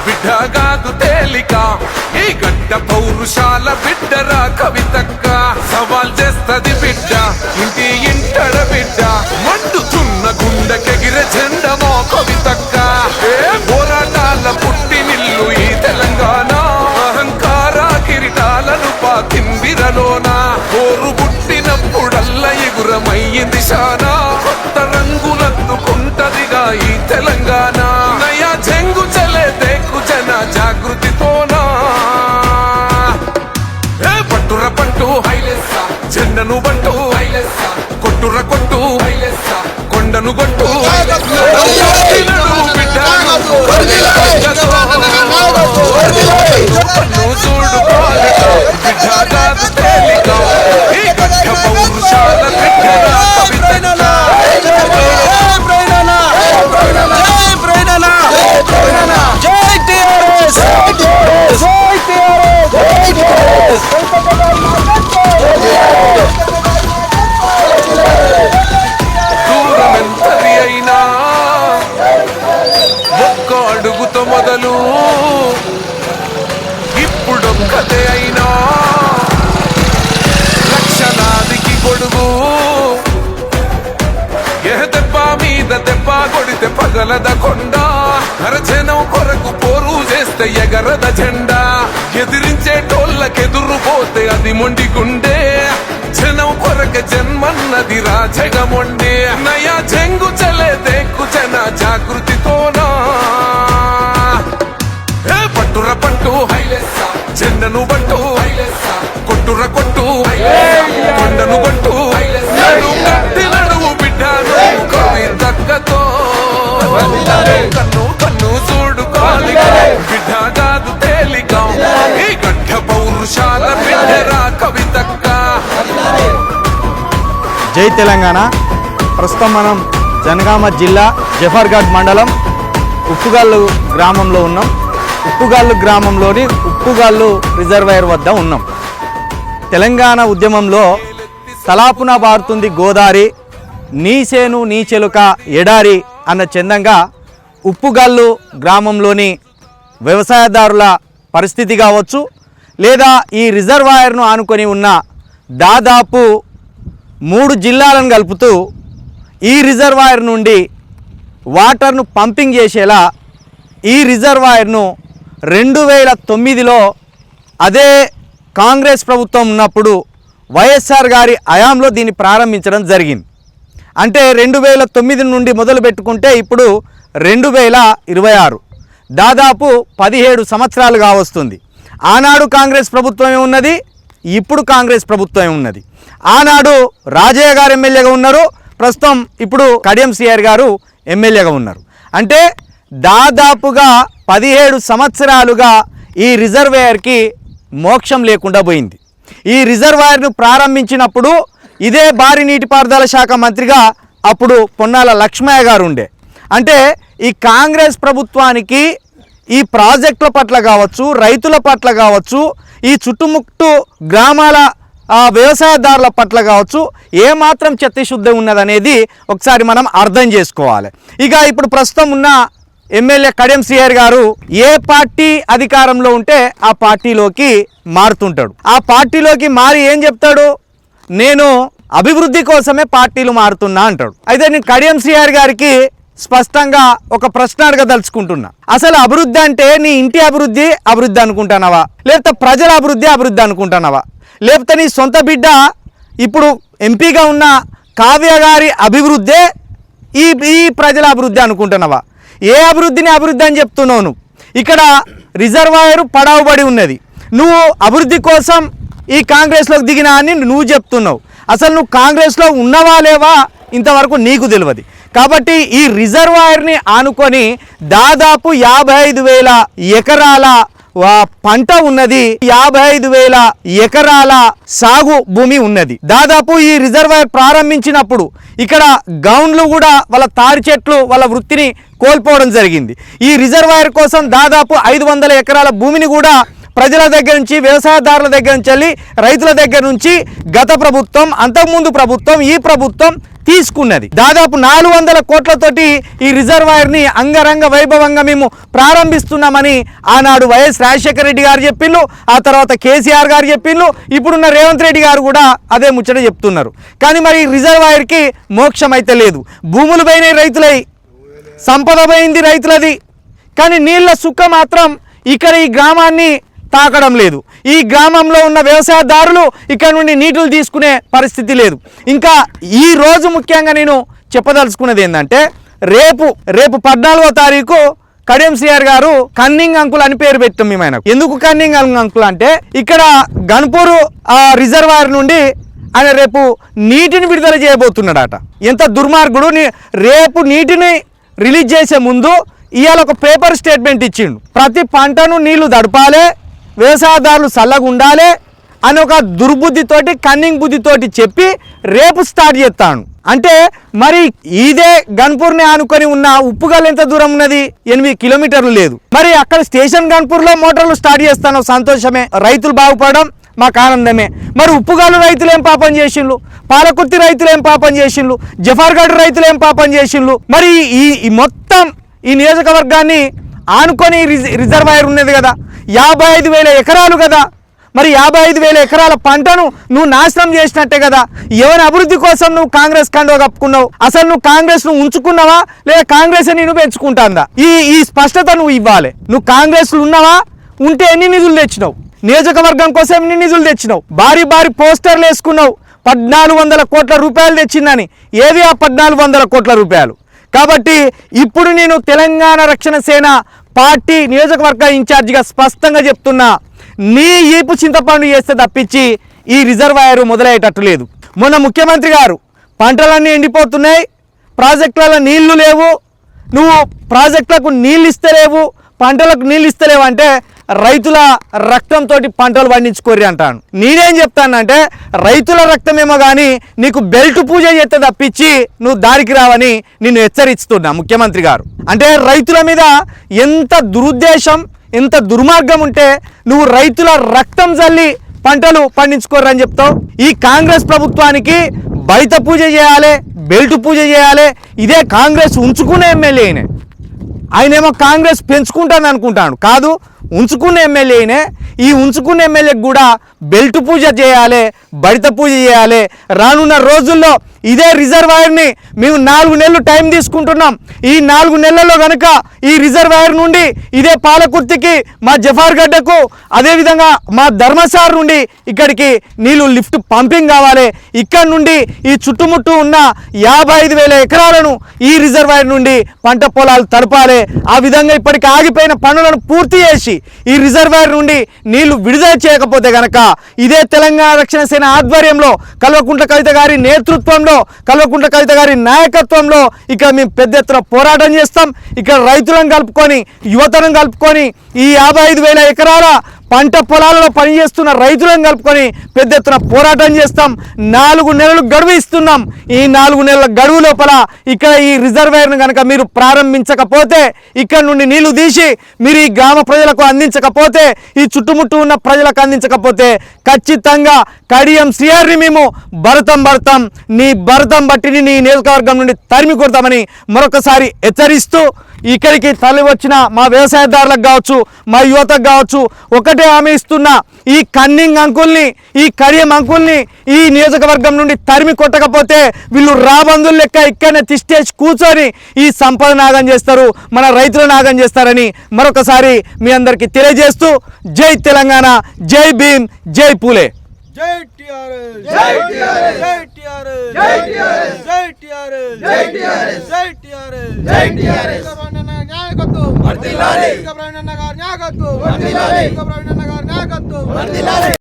బిడ్డగాదు తేలిక ఈ గడ్డ పౌరుషాల బిడ్డరా కవితక్క సవాల్ చేస్తది బిడ్డ ఇంటి ఇంటడ బిడ్డ మండుతున్న గుండెకెగిరే జెండమో కవితక్క పోరాటాల పుట్టినిల్లు ఈ తెలంగాణ అహంకార కిరీటాలను పాతింబిరలోన పోరు పుట్టినప్పుడల్ల ఎగురమయ్యింది శానా కొత్త రంగులందుకుంటదిగా ఈ తెలంగాణ నయా జంగు చలే దేకు జన జాగృతితోనా పట్టుర పట్టు జెండను బంటు కొట్టుర కొట్టు కొండను కొట్టు చూడు బిడ్డగాదు తేలిక ఈ గడ్డ పౌరుషాల బిడ్డరా కవితనా దూరమెంతది అయినా ఒక్క అడుగుతో మొదలు ఇప్పుడొక్కతే అయినా లక్షలాదికి గొడుగు ఏ దెబ్బ మీద దెబ్బ కొడితే పగలద కొండ హరజనం కొరకు పోరు చేస్తే ఎగరద జెండా ఎదిరించేటోళ్ళకెదురు పోతే అది మొండి గుండె జనం కొరక జన్మన్నది రాజగమొండే నయా జంగు చలే దేకు జన జాగృతితోనా పట్టుర పట్టు జెండను బంటు కొట్టుర కొట్టు కొండను కొట్టు నడువు బిడ్డను కవితక్కతో కన్ను కన్ను చూడు బిడ్డగాదు తేలిక ఈ గడ్డ పౌరుషాల బిడ్డరా కవితక్క. జై తెలంగాణ. ప్రస్తుతం మనం జనగామ జిల్లా జఫర్గఢ్ మండలం ఉప్పుగాళ్ళు గ్రామంలో ఉన్నాం. ఉప్పుగాళ్ళు గ్రామంలోని ఉప్పుగాళ్ళు రిజర్వాయర్ వద్ద ఉన్నాం. తెలంగాణ ఉద్యమంలో తలాపున బారుతుంది గోదారి, నీసేను నీచెలుక ఎడారి అన్న చందంగా ఉప్పుగాళ్ళు గ్రామంలోని వ్యవసాయదారుల పరిస్థితి కావచ్చు, లేదా ఈ రిజర్వాయర్ను ఆనుకొని ఉన్న దాదాపు 3 జిల్లాలను కలుపుతూ ఈ రిజర్వాయర్ నుండి వాటర్ను పంపింగ్ చేసేలా ఈ రిజర్వాయర్ను 2009లో అదే కాంగ్రెస్ ప్రభుత్వం ఉన్నప్పుడు వైఎస్ఆర్ గారి హయాంలో దీన్ని ప్రారంభించడం జరిగింది. అంటే 2009 నుండి మొదలు పెట్టుకుంటే ఇప్పుడు 2026 దాదాపు 17 సంవత్సరాలుగా వస్తుంది. ఆనాడు కాంగ్రెస్ ప్రభుత్వమే ఉన్నది, ఇప్పుడు కాంగ్రెస్ ప్రభుత్వమే ఉన్నది. ఆనాడు రాజయ్య గారు ఎమ్మెల్యేగా ఉన్నారు, ప్రస్తుతం ఇప్పుడు కడియం సిఆర్ గారు ఎమ్మెల్యేగా ఉన్నారు. అంటే దాదాపుగా 17 సంవత్సరాలుగా ఈ రిజర్వాయర్కి మోక్షం లేకుండా పోయింది. ఈ రిజర్వాయర్ను ప్రారంభించినప్పుడు ఇదే భారీ నీటిపారుదల శాఖ మంత్రిగా అప్పుడు పొన్నాల లక్ష్మయ్య గారు ఉండే. అంటే ఈ కాంగ్రెస్ ప్రభుత్వానికి ఈ ప్రాజెక్టుల పట్ల కావచ్చు, రైతుల పట్ల కావచ్చు, ఈ చుట్టుముట్టు గ్రామాల వ్యవసాయదారుల పట్ల కావచ్చు ఏమాత్రం చిత్తశుద్ధి ఉన్నదనేది ఒకసారి మనం అర్థం చేసుకోవాలి. ఇక ఇప్పుడు ప్రస్తుతం ఉన్న ఎమ్మెల్యే కడియం సిఆర్ గారు ఏ పార్టీ అధికారంలో ఉంటే ఆ పార్టీలోకి మారుతుంటాడు. ఆ పార్టీలోకి మారి ఏం చెప్తాడు, నేను అభివృద్ధి కోసమే పార్టీలు మారుతున్నా అంటాడు. అయితే నేను కడియం సిఆర్ గారికి స్పష్టంగా ఒక ప్రశ్న అడగదలుచుకుంటున్నా. అసలు అభివృద్ధి అంటే నీ ఇంటి అభివృద్ధి అనుకుంటున్నావా, లేకపోతే ప్రజల అభివృద్ధి అనుకుంటున్నావా, లేకపోతే నీ సొంత బిడ్డ ఇప్పుడు ఎంపీగా ఉన్న కావ్య గారి అభివృద్ధే ఈ ప్రజల అభివృద్ధి అనుకుంటున్నావా? ఏ అభివృద్ధిని అభివృద్ధి అని చెప్తున్నావు నువ్వు? ఇక్కడ రిజర్వాయర్ పడావుబడి ఉన్నది, నువ్వు అభివృద్ధి కోసం ఈ కాంగ్రెస్లోకి దిగినా అని నువ్వు చెప్తున్నావు. అసలు నువ్వు కాంగ్రెస్లో ఉన్నవా లేవా ఇంతవరకు నీకు తెలియదు. కాబట్టి ఈ రిజర్వాయర్ని ఆనుకొని దాదాపు 55,000 ఎకరాల పంట ఉన్నది, 55,000 ఎకరాల సాగు భూమి ఉన్నది. దాదాపు ఈ రిజర్వాయర్ ప్రారంభించినప్పుడు ఇక్కడ గౌండ్లు కూడా వాళ్ళ తాడి చెట్లు వాళ్ళ వృత్తిని కోల్పోవడం జరిగింది. ఈ రిజర్వాయర్ కోసం దాదాపు 500 ఎకరాల భూమిని కూడా ప్రజల దగ్గర నుంచి, వ్యవసాయదారుల దగ్గర నుంచి వెళ్ళి, రైతుల దగ్గర నుంచి గత ప్రభుత్వం, అంతకుముందు ప్రభుత్వం, ఈ ప్రభుత్వం తీసుకున్నది. దాదాపు 400 కోట్లతోటి ఈ రిజర్వాయర్ని అంగరంగ వైభవంగా మేము ప్రారంభిస్తున్నామని ఆనాడు వైఎస్ రాజశేఖర రెడ్డి గారు చెప్పిండ్రు, ఆ తర్వాత కేసీఆర్ గారు చెప్పిండ్రు, ఇప్పుడున్న రేవంత్ రెడ్డి గారు కూడా అదే ముచ్చట చెప్తున్నారు. కానీ మరి ఈ రిజర్వాయర్కి మోక్షం అయితే లేదు. భూములు పోయినాయి రైతులై, సంపద పోయింది రైతులది, కానీ నీళ్ళ సుక్క మాత్రం ఇక్కడ ఈ గ్రామాన్ని తాకడం లేదు. ఈ గ్రామంలో ఉన్న వ్యవసాయదారులు ఇక్కడ నుండి నీటిని తీసుకునే పరిస్థితి లేదు. ఇంకా ఈ రోజు ముఖ్యంగా నేను చెప్పదలుచుకున్నది ఏంటంటే, రేపు 14వ తారీఖు కడియం శ్రీఆర్ గారు కన్నింగ్ అంకుల్ అని పేరు పెట్టాం మేము ఆయనకు. ఎందుకు కన్నింగ్ అంకుల్ అంటే, ఇక్కడ గన్పూర్ రిజర్వాయర్ నుండి ఆయన రేపు నీటిని విడుదల చేయబోతున్నాడట. ఎంత దుర్మార్గుడు! రేపు నీటిని రిలీజ్ చేసే ముందు ఇవాళ ఒక పేపర్ స్టేట్మెంట్ ఇచ్చిండు. ప్రతి పంటను నీళ్లు దడపాలి, వ్యవసాయదారులు చల్లగా ఉండాలి అని ఒక దుర్బుద్ధితోటి, కన్నింగ్ బుద్ధితోటి చెప్పి రేపు స్టార్ట్ చేస్తాను. అంటే మరి ఇదే గన్పూర్ని ఆనుకొని ఉన్న ఉప్పుగల్ ఎంత దూరం ఉన్నది? 8 కిలోమీటర్లు లేదు. మరి అక్కడ స్టేషన్ గన్పూర్లో మోటార్లు స్టార్ట్ చేస్తాను, సంతోషమే, రైతులు బాగుపడడం మాకు ఆనందమే. మరి ఉప్పుగాలు రైతులు ఏం పాపం చేసిండ్రు? పాలకుర్తి రైతులు ఏం పాపం చేసిండ్రు? జఫర్గఢ్ రైతులు ఏం పాపం చేసిండ్రు? మరి ఈ మొత్తం ఈ నియోజకవర్గాన్ని ఆనుకొని రిజర్వాయర్ ఉన్నది కదా, 55,000 ఎకరాలు కదా. మరి 55,000 ఎకరాల పంటను నువ్వు నాశనం చేసినట్టే కదా. ఎవరి అభివృద్ధి కోసం నువ్వు కాంగ్రెస్ కండువా కప్పుకున్నావు? అసలు నువ్వు కాంగ్రెస్ ను ఉంచుకున్నావా లేదా కాంగ్రెస్ నేను పెంచుకుంటాందా? ఈ స్పష్టత నువ్వు ఇవ్వాలి. నువ్వు కాంగ్రెస్ ఉన్నావా? ఉంటే ఎన్ని నిధులు తెచ్చినావు? నియోజకవర్గం కోసం ఎన్ని నిధులు తెచ్చినావు? భారీ పోస్టర్లు వేసుకున్నావు, 1400 కోట్ల రూపాయలు తెచ్చిందని. ఏది ఆ 1400 కోట్ల రూపాయలు? కాబట్టి ఇప్పుడు నేను తెలంగాణ రక్షణ సేన పార్టీ నియోజకవర్గ ఇన్ఛార్జిగా స్పష్టంగా చెప్తున్నా, నీ ఈపు చింతపండు చేస్తే తప్పించి ఈ రిజర్వాయర్ మొదలయ్యేటట్టు లేదు. మొన్న ముఖ్యమంత్రి గారు పంటలన్నీ ఎండిపోతున్నాయి, ప్రాజెక్టులలో నీళ్లు లేవు, నువ్వు ప్రాజెక్టులకు నీళ్ళు ఇస్తలేవు, పంటలకు నీళ్ళు ఇస్తలేవు అంటే రైతుల రక్తంతో పంటలు పండించుకోర్రి అంటాను. నేనేం చెప్తానంటే, రైతుల రక్తమేమో కానీ నీకు బెల్ట్ పూజ చేస్తే తప్పించి నువ్వు దారికి రావని నిన్ను హెచ్చరిస్తున్నా ముఖ్యమంత్రి గారు. అంటే రైతుల మీద ఎంత దురుద్దేశం, ఎంత దుర్మార్గం ఉంటే నువ్వు రైతుల రక్తం జల్లి పంటలు పండించుకోర్రని చెప్తావు. ఈ కాంగ్రెస్ ప్రభుత్వానికి బయట పూజ చేయాలి, బెల్ట్ పూజ చేయాలి. ఇదే కాంగ్రెస్ ఉంచుకునే ఎమ్మెల్యేనే. ఆయనేమో కాంగ్రెస్ పెంచుకుంటాను అనుకుంటాను, కాదు, ఉంచుకున్న ఎమ్మెల్యేనే. ఈ ఉంచుకున్న ఎమ్మెల్యేకి కూడా బెల్ట్ పూజ చేయాలి, బడిత పూజ చేయాలి. రానున్న రోజుల్లో ఇదే రిజర్వాయర్ని మేము 4 నెలలు టైం తీసుకుంటున్నాం. ఈ 4 నెలల్లో కనుక ఈ రిజర్వాయర్ నుండి ఇదే పాలకుర్తికి, మా జఫర్గఢ్కు, అదేవిధంగా మా ధర్మసార్ నుండి ఇక్కడికి నీళ్లు లిఫ్ట్ పంపింగ్ కావాలి. ఇక్కడ నుండి ఈ చుట్టుముట్టు ఉన్న 55,000 ఎకరాలను ఈ రిజర్వాయర్ నుండి పంట పొలాలు తడపాలి. ఆ విధంగా ఇప్పటికి ఆగిపోయిన పనులను పూర్తి చేసి ఈ రిజర్వాయర్ నుండి నీళ్లు విడుదల చేయకపోతే గనక ఇదే తెలంగాణ రక్షణ సేన ఆధ్వర్యంలో, కల్వకుంట్ల కవిత గారి నేతృత్వంలో, కల్వకుంట్ల కవిత గారి నాయకత్వంలో ఇక్కడ మేము పెద్ద ఎత్తున పోరాటం చేస్తాం. ఇక్కడ రైతులను కలుపుకొని, యువతను కలుపుకొని, ఈ 55,000 ఎకరాల పంట పొలాలలో పనిచేస్తున్న రైతులను కలుపుకొని పెద్ద ఎత్తున పోరాటం చేస్తాం. 4 నెలలు గడువు ఇస్తున్నాం. ఈ 4 నెలల గడువు లోపల ఇక్కడ ఈ రిజర్వాయర్ను కనుక మీరు ప్రారంభించకపోతే, ఇక్కడ నుండి నీళ్లు తీసి మీరు ఈ గ్రామ ప్రజలకు అందించకపోతే, ఈ చుట్టుముట్టు ఉన్న ప్రజలకు అందించకపోతే ఖచ్చితంగా కడియం శ్రీఆర్ని మేము భరతం నీ భరతం బట్టిని నీ నియోజకవర్గం నుండి తరిమి కొడతామని మరొకసారి హెచ్చరిస్తూ, ఇక్కడికి తరలి వచ్చిన మా వ్యవసాయదారులకు కావచ్చు, మా యువతకు కావచ్చు, ఒకటే హామీ ఇస్తున్నా, ఈ కన్నింగ్ అంకుల్ని, ఈ కడియం అంకుల్ని ఈ నియోజకవర్గం నుండి తరిమి కొట్టకపోతే వీళ్ళు రాబందులు లెక్క ఇక్కడనే తిష్టేసి కూర్చొని ఈ సంపద నాగం చేస్తారు, మన రైతుల నాగం చేస్తారని మరొకసారి మీ అందరికీ తెలియజేస్తూ, జై తెలంగాణ, జై భీమ్, జై పూలే. జై టిఆర్ఎస్, జై టిఆర్ఎస్, జై టిఆర్ఎస్, జై టిఆర్ఎస్, జై టిఆర్ఎస్, జై టిఆర్ఎస్, జై టిఆర్ఎస్, జై టిఆర్ఎస్. నాయకత్వం వర్ధిల్లాలి. నాయకత్వం వర్ధిల్లాలి. నాయకత్వం వర్ధిల్లాలి.